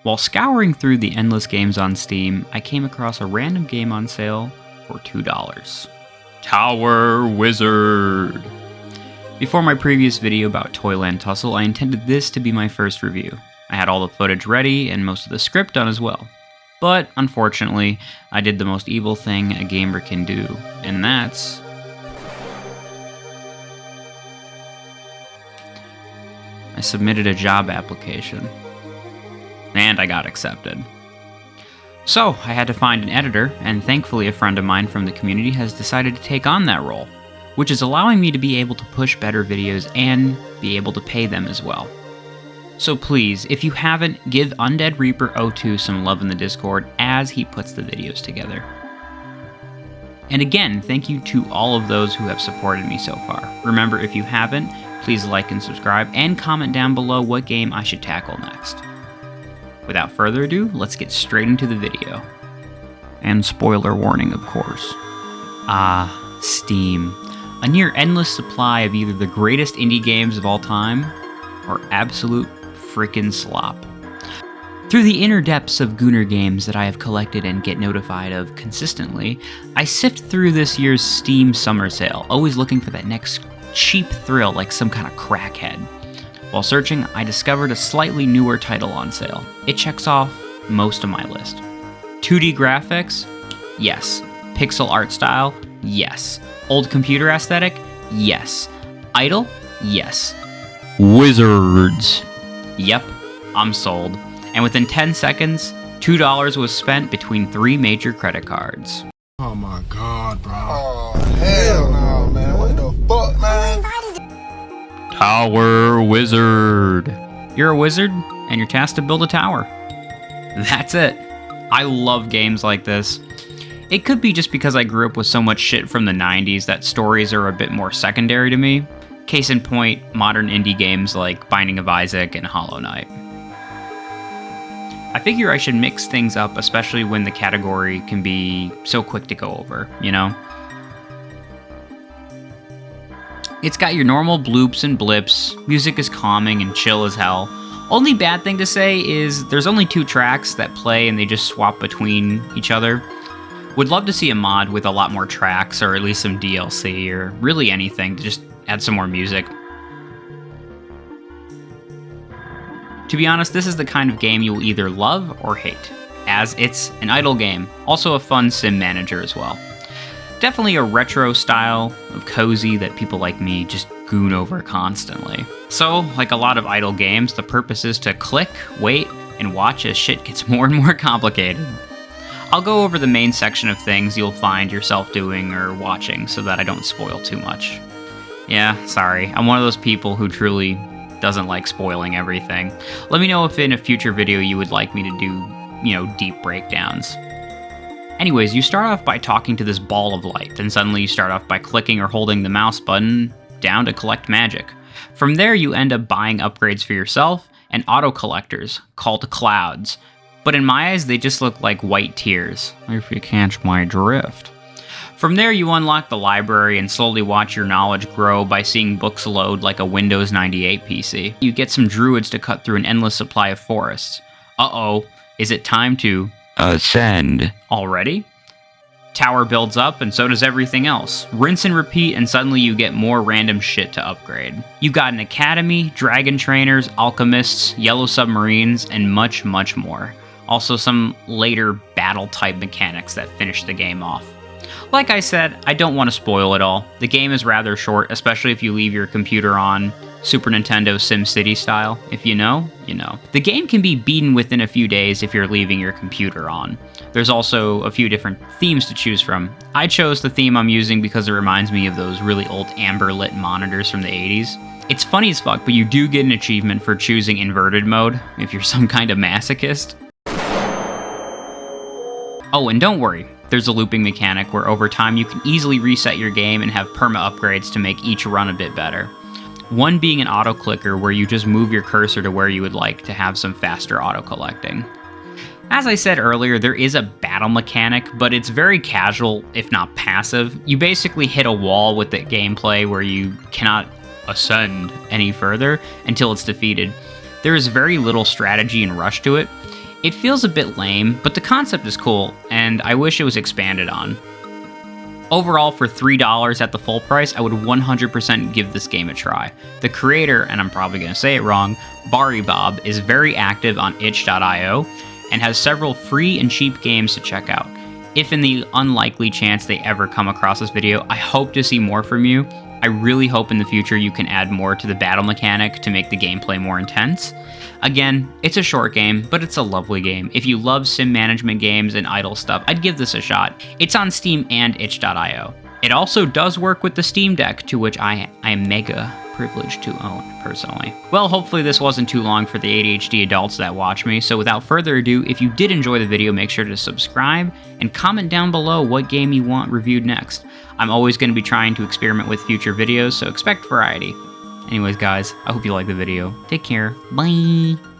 While scouring through the endless games on Steam, I came across a random game on sale for $2. Tower Wizard! Before my previous video about Toyland Tussle, I intended this to be my first review. I had all the footage ready and most of the script done as well. But, unfortunately, I did the most evil thing a gamer can do, and that's... I submitted a job application. And I got accepted. So, I had to find an editor, and thankfully a friend of mine from the community has decided to take on that role, which is allowing me to be able to push better videos and be able to pay them as well. So please, if you haven't, give Undead Reaper 02 some love in the Discord as he puts the videos together. And again, thank you to all of those who have supported me so far. Remember, if you haven't, please like and subscribe, and comment down below what game I should tackle next. Without further ado, let's get straight into the video. And spoiler warning, of course. Steam. A near endless supply of either the greatest indie games of all time, or absolute frickin' slop. Through the inner depths of Gooner games that I have collected and get notified of consistently, I sift through this year's Steam summer sale, always looking for that next cheap thrill like some kind of crackhead. While searching, I discovered a slightly newer title on sale. It checks off most of my list. 2D graphics? Yes. Pixel art style? Yes. Old computer aesthetic? Yes. Idle? Yes. Wizards. Yep, I'm sold. And within 10 seconds, $2 was spent between 3 major credit cards. Oh my god, bro. Oh, hell no, man. What the fuck, man? Tower Wizard. You're a wizard, and you're tasked to build a tower. That's it. I love games like this. It could be just because I grew up with so much shit from the 90s that stories are a bit more secondary to me. Case in point, modern indie games like Binding of Isaac and Hollow Knight. I figure I should mix things up, especially when the category can be so quick to go over, you know? It's got your normal bloops and blips, music is calming and chill as hell. Only bad thing to say is there's only 2 tracks that play and they just swap between each other. Would love to see a mod with a lot more tracks, or at least some DLC, or really anything to just add some more music. To be honest, this is the kind of game you will either love or hate, as it's an idle game, also a fun sim manager as well. Definitely a retro style of cozy that people like me just goon over constantly. So, like a lot of idle games, the purpose is to click, wait, and watch as shit gets more and more complicated. I'll go over the main section of things you'll find yourself doing or watching so that I don't spoil too much. Yeah, sorry, I'm one of those people who truly doesn't like spoiling everything. Let me know if in a future video you would like me to do, deep breakdowns. Anyways, you start off by talking to this ball of light, then suddenly you start off by clicking or holding the mouse button down to collect magic. From there, you end up buying upgrades for yourself and auto collectors, called clouds. But in my eyes, they just look like white tears, if you catch my drift. From there, you unlock the library and slowly watch your knowledge grow by seeing books load like a Windows 98 PC. You get some druids to cut through an endless supply of forests. Uh-oh, is it time to ascend already? Tower builds up, and so does everything else. Rinse and repeat, and suddenly you get more random shit to upgrade. You got an academy, dragon trainers, alchemists, yellow submarines, and much, much more. Also some later battle-type mechanics that finish the game off. Like I said, I don't want to spoil it all. The game is rather short, especially if you leave your computer on Super Nintendo SimCity style. If you know, you know. The game can be beaten within a few days if you're leaving your computer on. There's also a few different themes to choose from. I chose the theme I'm using because it reminds me of those really old amber-lit monitors from the 80s. It's funny as fuck, but you do get an achievement for choosing inverted mode if you're some kind of masochist. Oh, and don't worry, there's a looping mechanic where over time you can easily reset your game and have perma upgrades to make each run a bit better. One being an auto clicker where you just move your cursor to where you would like to have some faster auto collecting. As I said earlier, there is a battle mechanic, but it's very casual, if not passive. You basically hit a wall with the gameplay where you cannot ascend any further until it's defeated. There is very little strategy and rush to it. It feels a bit lame, but the concept is cool, and I wish it was expanded on. Overall, for $3 at the full price, I would 100% give this game a try. The creator, and I'm probably going to say it wrong, Bari Bob, is very active on itch.io and has several free and cheap games to check out. If in the unlikely chance they ever come across this video, I hope to see more from you. I really hope in the future you can add more to the battle mechanic to make the gameplay more intense. Again, it's a short game, but it's a lovely game. If you love sim management games and idle stuff, I'd give this a shot. It's on Steam and itch.io. It also does work with the Steam Deck, to which I am mega privileged to own, personally. Well, hopefully this wasn't too long for the ADHD adults that watch me, so without further ado, if you did enjoy the video, make sure to subscribe and comment down below what game you want reviewed next. I'm always going to be trying to experiment with future videos, so expect variety. Anyways, guys, I hope you liked the video. Take care. Bye!